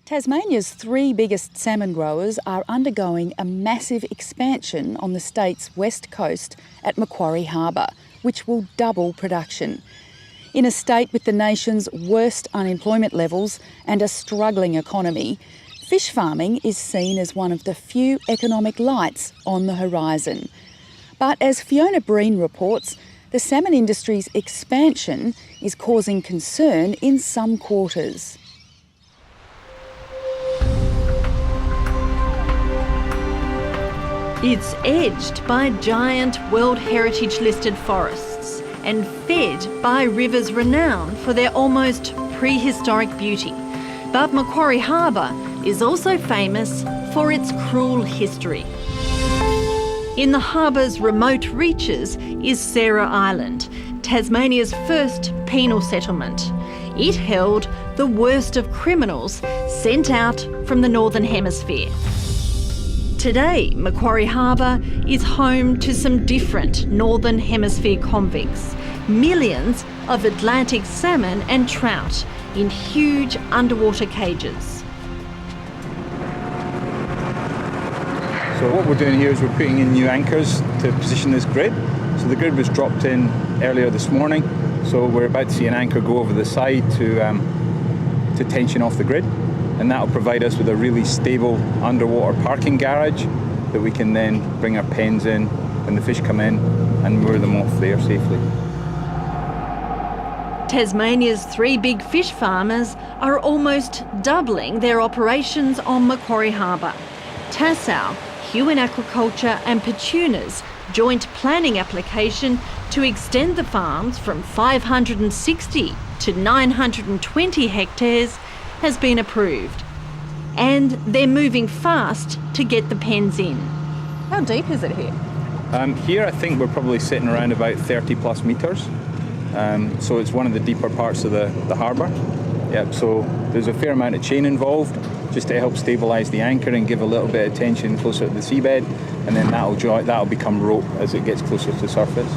Tasmania's three biggest salmon growers are undergoing a massive expansion on the state's west coast at Macquarie Harbour, which will double production. In a state with the nation's worst unemployment levels and a struggling economy, fish farming is seen as one of the few economic lights on the horizon. But as Fiona Breen reports, the salmon industry's expansion is causing concern in some quarters. It's edged by giant World Heritage listed forests and fed by rivers renowned for their almost prehistoric beauty. But Macquarie Harbour is also famous for its cruel history. In the harbour's remote reaches is Sarah Island, Tasmania's first penal settlement. It held the worst of criminals sent out from the Northern Hemisphere. Today, Macquarie Harbour is home to some different Northern Hemisphere convicts. Millions of Atlantic salmon and trout in huge underwater cages. So what we're doing here is we're putting in new anchors to position this grid. So the grid was dropped in earlier this morning. So we're about to see an anchor go over the side to tension off the grid. And that'll provide us with a really stable underwater parking garage that we can then bring our pens in when the fish come in and moor them off there safely. Tasmania's three big fish farmers are almost doubling their operations on Macquarie Harbour. Tassal, Huon Aquaculture and Petuna's joint planning application to extend the farms from 560 to 920 hectares has been approved. And they're moving fast to get the pens in. How deep is it here? Here I think we're probably sitting around about 30 plus metres. So it's one of the deeper parts of the harbour. Yep, so there's a fair amount of chain involved just to help stabilise the anchor and give a little bit of tension closer to the seabed, and then that'll become rope as it gets closer to the surface.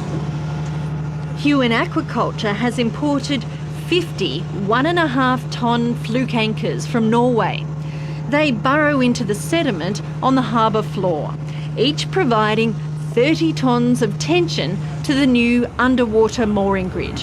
Huon Aquaculture has imported 50 1.5 tonne fluke anchors from Norway. They burrow into the sediment on the harbour floor, each providing 30 tonnes of tension to the new underwater mooring grid.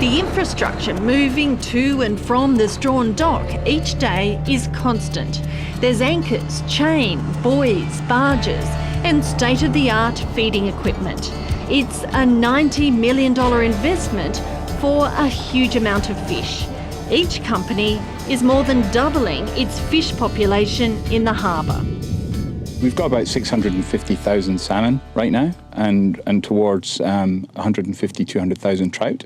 The infrastructure moving to and from the Strahan dock each day is constant. There's anchors, chain, buoys, barges and state-of-the-art feeding equipment. It's a $90 million investment for a huge amount of fish. Each company is more than doubling its fish population in the harbour. We've got about 650,000 salmon right now and towards 150, 200,000 trout.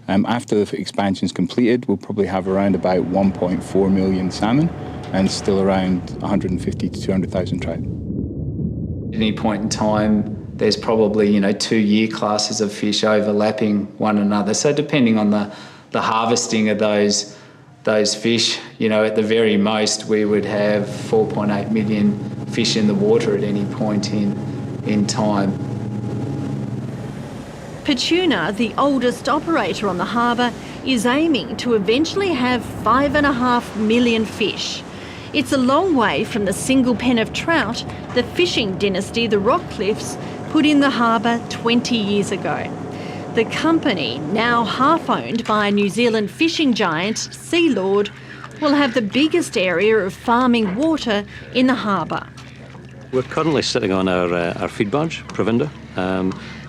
After the expansion's completed, we'll probably have around about 1.4 million salmon and still around 150 to 200,000 trout. At any point in time, there's probably 2 year classes of fish overlapping one another. So depending on the harvesting of those fish, at the very most we would have 4.8 million fish in the water at any point in time. Petuna, the oldest operator on the harbour, is aiming to eventually have 5.5 million fish. It's a long way from the single pen of trout the fishing dynasty, the Rockcliffs, put in the harbour 20 years ago. The company, now half-owned by New Zealand fishing giant Sealord, will have the biggest area of farming water in the harbour. We're currently sitting on our feed barge, Provinder.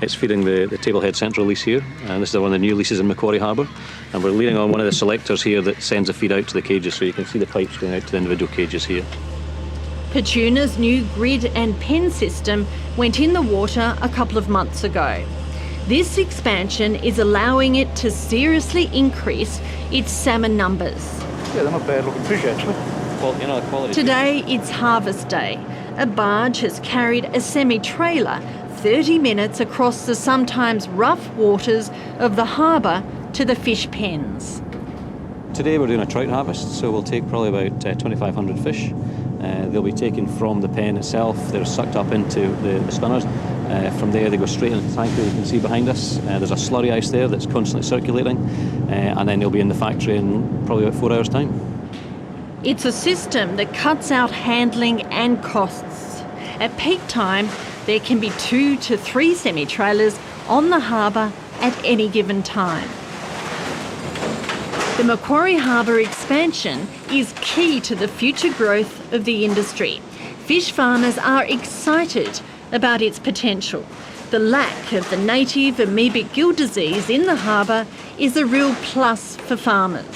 It's feeding the Tablehead Central lease here, and this is one of the new leases in Macquarie Harbour. And we're leaning on one of the selectors here that sends the feed out to the cages, so you can see the pipes going out to the individual cages here. Petuna's new grid and pen system went in the water a couple of months ago. This expansion is allowing it to seriously increase its salmon numbers. Yeah, they're not bad looking fish actually. Well, the quality. Today it's harvest day. A barge has carried a semi-trailer 30 minutes across the sometimes rough waters of the harbour to the fish pens. Today we're doing a trout harvest, so we'll take probably about 2,500 fish. They'll be taken from the pen itself. They're sucked up into the spinners, From there they go straight into the tank that you can see behind us. There's a slurry ice there that's constantly circulating, and then they'll be in the factory in probably about 4 hours' time. It's a system that cuts out handling and costs. At peak time, there can be 2 to 3 semi-trailers on the harbour at any given time. The Macquarie Harbour expansion is key to the future growth of the industry. Fish farmers are excited about its potential. The lack of the native amoebic gill disease in the harbour is a real plus for farmers.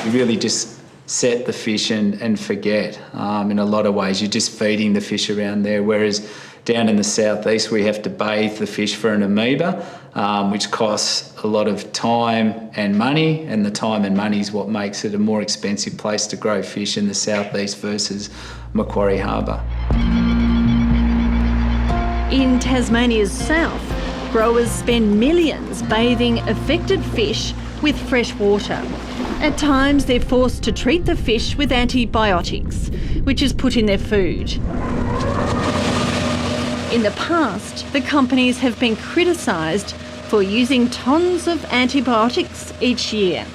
You really just set the fish and forget. In a lot of ways, you're just feeding the fish around there, whereas down in the southeast we have to bathe the fish for an amoeba, which costs a lot of time and money, and the time and money is what makes it a more expensive place to grow fish in the southeast versus Macquarie Harbour. In Tasmania's south, growers spend millions bathing affected fish with fresh water. At times they're forced to treat the fish with antibiotics, which is put in their food. In the past, the companies have been criticised for using tons of antibiotics each year.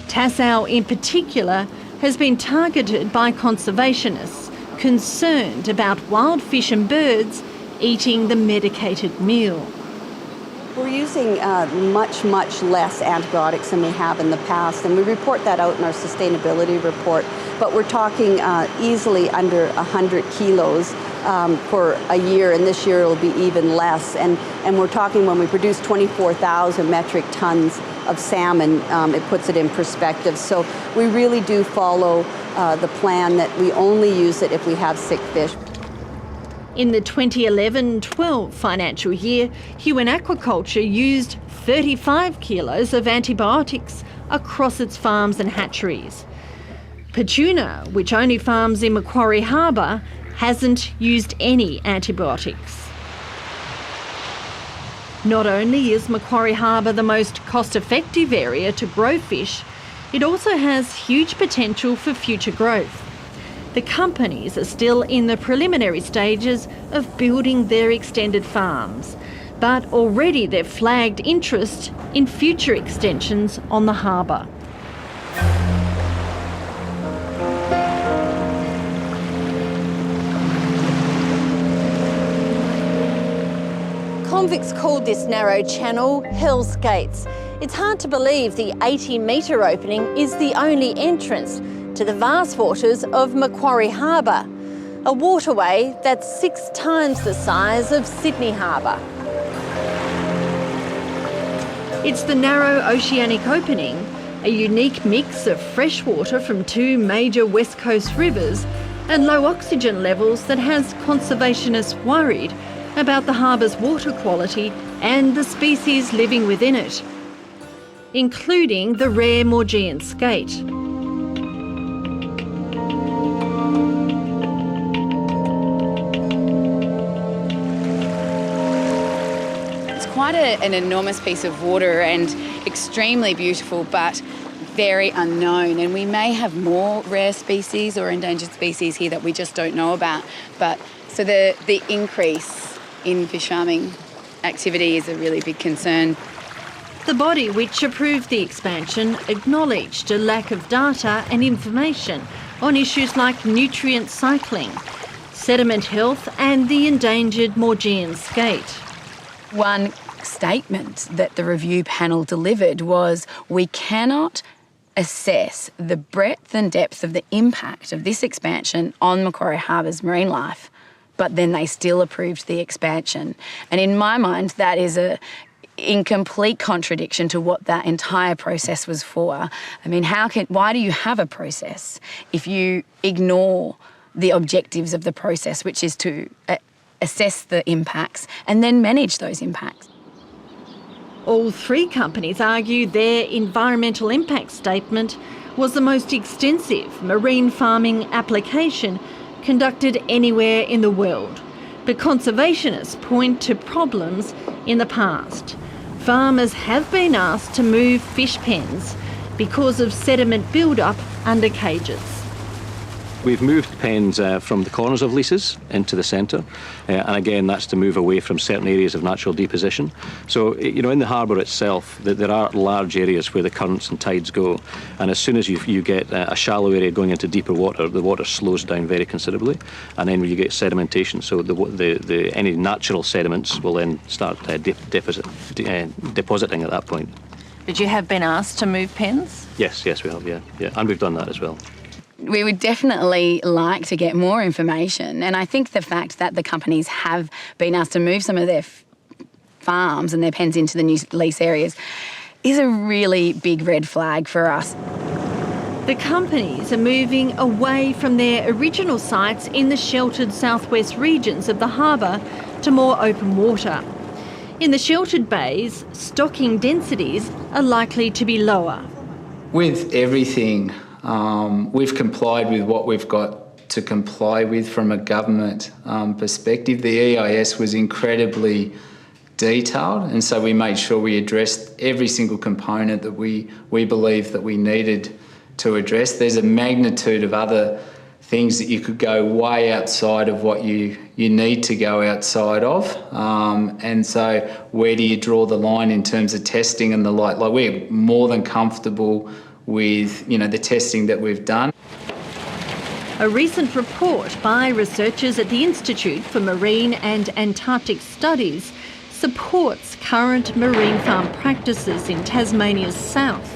Tassal in particular has been targeted by conservationists concerned about wild fish and birds eating the medicated meal. We're using much less antibiotics than we have in the past, and we report that out in our sustainability report, but we're talking easily under 100 kilos for a year, and this year it'll be even less. And we're talking when we produce 24,000 metric tons of salmon, it puts it in perspective. So we really do follow the plan that we only use it if we have sick fish. In the 2011-12 financial year, Huon Aquaculture used 35 kilos of antibiotics across its farms and hatcheries. Petuna, which only farms in Macquarie Harbour, hasn't used any antibiotics. Not only is Macquarie Harbour the most cost-effective area to grow fish, it also has huge potential for future growth. The companies are still in the preliminary stages of building their extended farms, but already they've flagged interest in future extensions on the harbour. Convicts called this narrow channel Hell's Gates. It's hard to believe the 80-metre opening is the only entrance to the vast waters of Macquarie Harbour, a waterway that's 6 times the size of Sydney Harbour. It's the narrow oceanic opening, a unique mix of fresh water from 2 major west coast rivers and low oxygen levels that has conservationists worried about the harbour's water quality and the species living within it, including the rare Maugean skate. Quite an enormous piece of water and extremely beautiful, but very unknown. And we may have more rare species or endangered species here that we just don't know about. But so the increase in fish farming activity is a really big concern. The body which approved the expansion acknowledged a lack of data and information on issues like nutrient cycling, sediment health and the endangered Maugean skate. One statement that the review panel delivered was, we cannot assess the breadth and depth of the impact of this expansion on Macquarie Harbour's marine life, but then they still approved the expansion. And in my mind, that is in complete contradiction to what that entire process was for. I mean, why do you have a process if you ignore the objectives of the process, which is to assess the impacts and then manage those impacts? All 3 companies argue their environmental impact statement was the most extensive marine farming application conducted anywhere in the world. But conservationists point to problems in the past. Farmers have been asked to move fish pens because of sediment build-up under cages. We've moved pens from the corners of leases into the centre, and again that's to move away from certain areas of natural deposition. So, in the harbour itself, there are large areas where the currents and tides go, and as soon as you get a shallow area going into deeper water, the water slows down very considerably, and then you get sedimentation. So any natural sediments will then start depositing at that point. But you have been asked to move pens? Yes, we have, yeah, and we've done that as well. We would definitely like to get more information, and I think the fact that the companies have been asked to move some of their farms and their pens into the new lease areas is a really big red flag for us. The companies are moving away from their original sites in the sheltered southwest regions of the harbour to more open water. In the sheltered bays, stocking densities are likely to be lower. With everything, we've complied with what we've got to comply with from a government perspective. The EIS was incredibly detailed, and so we made sure we addressed every single component that we believe that we needed to address. There's a magnitude of other things that you could go way outside of what you need to go outside of, and so where do you draw the line in terms of testing and the like? Like, we're more than comfortable with the testing that we've done. A recent report by researchers at the Institute for Marine and Antarctic Studies supports current marine farm practices in Tasmania's south.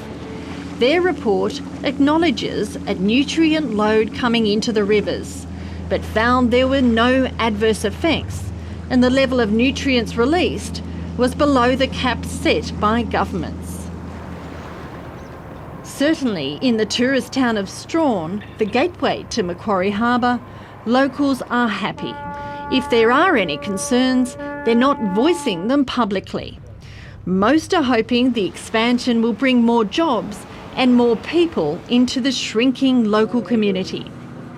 Their report acknowledges a nutrient load coming into the rivers, but found there were no adverse effects, and the level of nutrients released was below the cap set by governments. Certainly in the tourist town of Strahan, the gateway to Macquarie Harbour, locals are happy. If there are any concerns, they're not voicing them publicly. Most are hoping the expansion will bring more jobs and more people into the shrinking local community.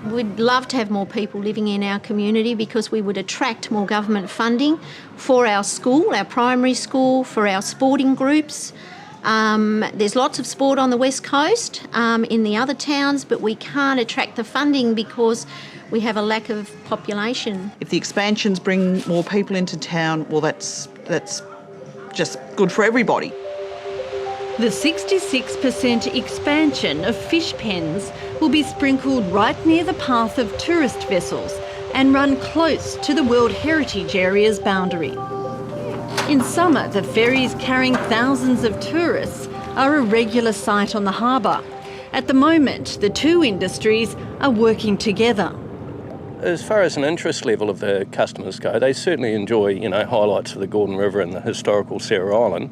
We'd love to have more people living in our community because we would attract more government funding for our school, our primary school, for our sporting groups. There's lots of sport on the West Coast in the other towns, but we can't attract the funding because we have a lack of population. If the expansions bring more people into town, well, that's just good for everybody. The 66% expansion of fish pens will be sprinkled right near the path of tourist vessels and run close to the World Heritage Area's boundary. In summer, the ferries carrying thousands of tourists are a regular sight on the harbour. At the moment, the two industries are working together. As far as an interest level of the customers go, they certainly enjoy, highlights of the Gordon River and the historical Sarah Island.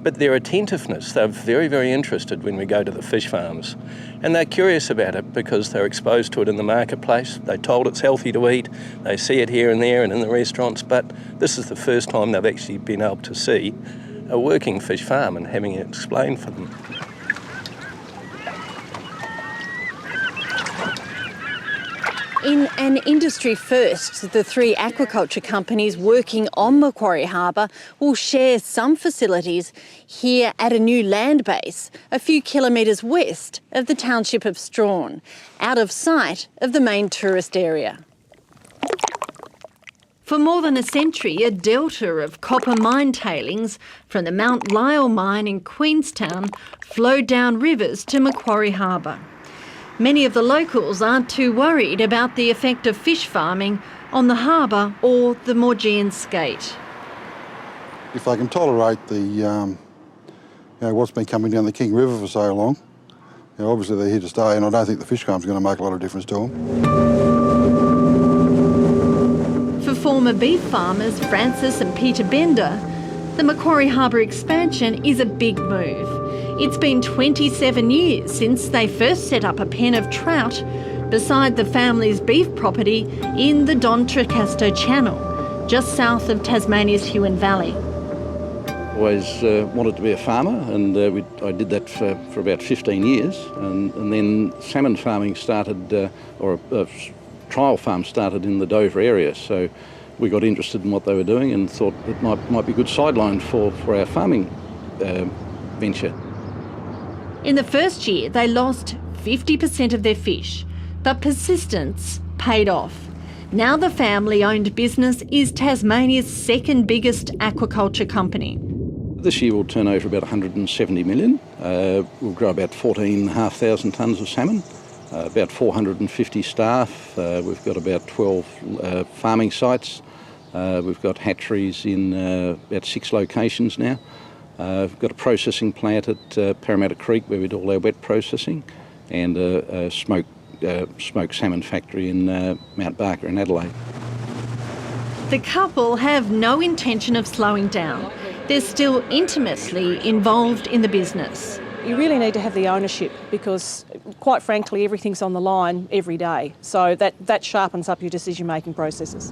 But their attentiveness, they're very, very interested when we go to the fish farms. And they're curious about it because they're exposed to it in the marketplace. They're told it's healthy to eat. They see it here and there and in the restaurants. But this is the first time they've actually been able to see a working fish farm and having it explained for them. In an industry first, the three aquaculture companies working on Macquarie Harbour will share some facilities here at a new land base a few kilometres west of the township of Strahan, out of sight of the main tourist area. For more than a century, a delta of copper mine tailings from the Mount Lyell mine in Queenstown flowed down rivers to Macquarie Harbour. Many of the locals aren't too worried about the effect of fish farming on the harbour or the Maugean skate. If they can tolerate what's been coming down the King River for so long, obviously they're here to stay, and I don't think the fish farm's going to make a lot of difference to them. For former beef farmers Francis and Peter Bender, the Macquarie Harbour expansion is a big move. It's been 27 years since they first set up a pen of trout beside the family's beef property in the Don Tricasto Channel, just south of Tasmania's Huon Valley. Always wanted to be a farmer, and I did that for about 15 years, and then salmon farming started, or a trial farm started in the Dover area, so we got interested in what they were doing and thought it might be a good sideline for our farming venture. In the first year, they lost 50% of their fish, But persistence paid off. Now the family-owned business is Tasmania's second biggest aquaculture company. This year we'll turn over about 170 million. We'll grow about 14,500 tonnes of salmon, about 450 staff. We've got about 12 farming sites. We've got hatcheries in about 6 locations now. We've got a processing plant at Parramatta Creek where we do all our wet processing, and a smoked salmon factory in Mount Barker in Adelaide. The couple have no intention of slowing down. They're still intimately involved in the business. You really need to have the ownership because, quite frankly, everything's on the line every day. So that sharpens up your decision-making processes.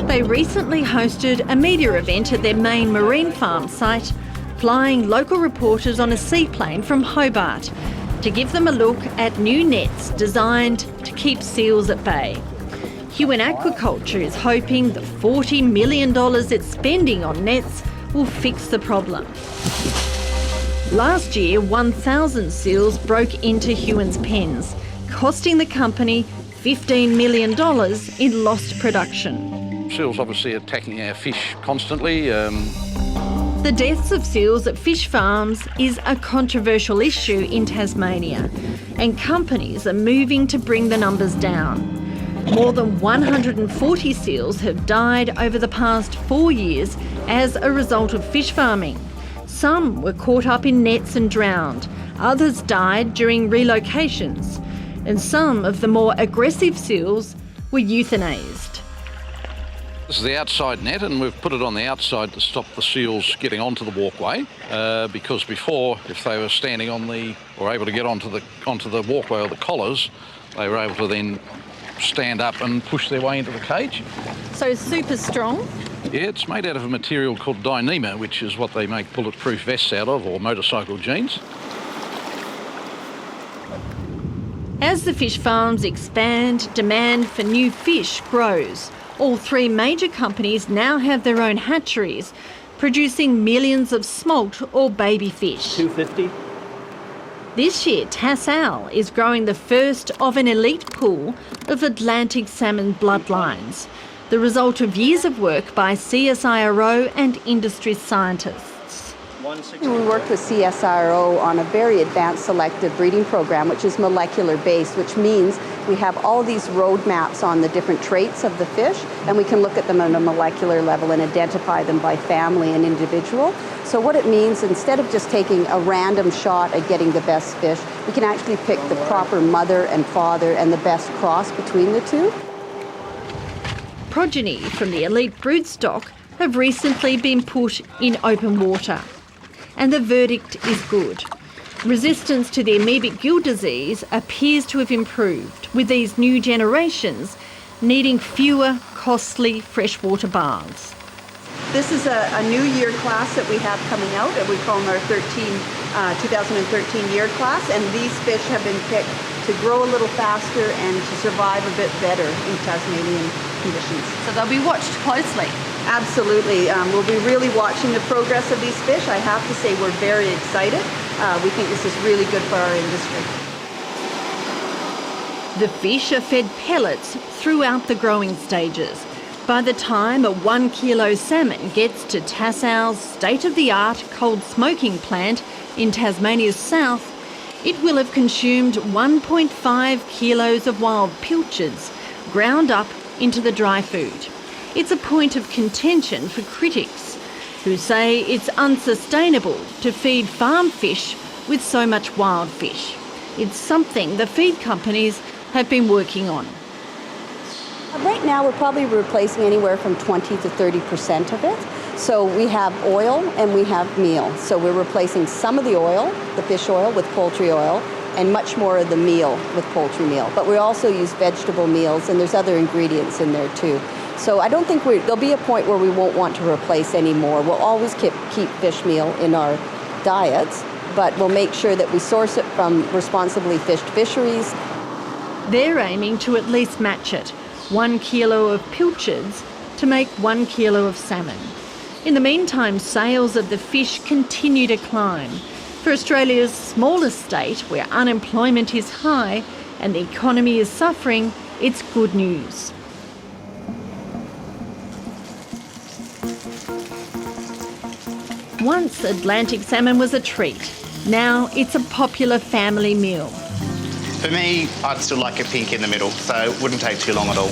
They recently hosted a media event at their main marine farm site, flying local reporters on a seaplane from Hobart to give them a look at new nets designed to keep seals at bay. Huon Aquaculture is hoping the $40 million it's spending on nets will fix the problem. Last year, 1,000 seals broke into Huon's pens, costing the company $15 million in lost production. Seals obviously attacking our fish constantly. The deaths of seals at fish farms is a controversial issue in Tasmania, and companies are moving to bring the numbers down. More than 140 seals have died over the past 4 years as a result of fish farming. Some were caught up in nets and drowned, others died during relocations, and some of the more aggressive seals were euthanased. This is the outside net, and we've put it on the outside to stop the seals getting onto the walkway, because before, if they were standing on or able to get onto the walkway or the collars, they were able to then stand up and push their way into the cage. So super strong? Yeah, it's made out of a material called Dyneema, which is what they make bulletproof vests out of, or motorcycle jeans. As the fish farms expand, demand for new fish grows. All 3 major companies now have their own hatcheries, producing millions of smolt or baby fish. 250. This year, Tassal is growing the first of an elite pool of Atlantic salmon bloodlines, the result of years of work by CSIRO and industry scientists. We worked with CSIRO on a very advanced selective breeding program, which is molecular based, which means we have all these roadmaps on the different traits of the fish, and we can look at them on a molecular level and identify them by family and individual. So what it means, instead of just taking a random shot at getting the best fish, we can actually pick the proper mother and father and the best cross between the two. Progeny from the elite broodstock have recently been put in open water, and the verdict is good. Resistance to the amoebic gill disease appears to have improved, with these new generations needing fewer costly freshwater baths. This is a new year class that we have coming out, and we call them our 2013 year class, and these fish have been picked to grow a little faster and to survive a bit better in Tasmanian conditions. So they'll be watched closely. Absolutely. We'll be really watching the progress of these fish. I have to say we're very excited. We think this is really good for our industry. The fish are fed pellets throughout the growing stages. By the time a 1 kilo salmon gets to Tassal's state-of-the-art cold smoking plant in Tasmania's south, it will have consumed 1.5 kilos of wild pilchards, ground up into the dry food. It's a point of contention for critics, who say it's unsustainable to feed farm fish with so much wild fish. It's something the feed companies have been working on. Right now we're probably replacing anywhere from 20 to 30% of it. So we have oil and we have meal. So we're replacing some of the oil, the fish oil, with poultry oil, and much more of the meal with poultry meal. But we also use vegetable meals, and there's other ingredients in there too. So I don't think there'll be a point where we won't want to replace any more. We'll always keep fish meal in our diets, but we'll make sure that we source it from responsibly fished fisheries. They're aiming to at least match it, 1 kilo of pilchards to make 1 kilo of salmon. In the meantime, sales of the fish continue to climb. For Australia's smallest state, where unemployment is high and the economy is suffering, it's good news. Once Atlantic salmon was a treat. Now it's a popular family meal. For me, I'd still like a pink in the middle, so it wouldn't take too long at all.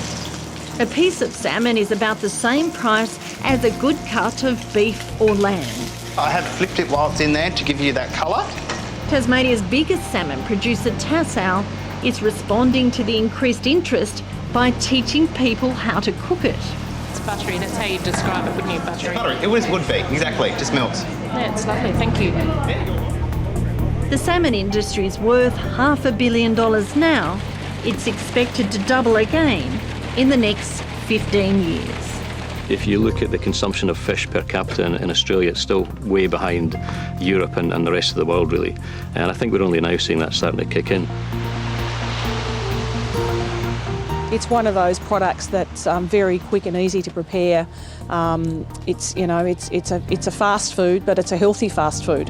A piece of salmon is about the same price as a good cut of beef or lamb. I have flipped it while it's in there to give you that colour. Tasmania's biggest salmon producer, Tassal, is responding to the increased interest by teaching people how to cook it. It's buttery, that's how you describe it, wouldn't you? Buttery. Buttery, it would be, exactly, just melts. Yeah, it's lovely, thank you. The salmon industry is worth $500 million now. It's expected to double again in the next 15 years. If you look at the consumption of fish per capita in Australia, it's still way behind Europe and the rest of the world, really. And I think we're only now seeing that starting to kick in. It's one of those products that's very quick and easy to prepare. It's a fast food, but it's a healthy fast food.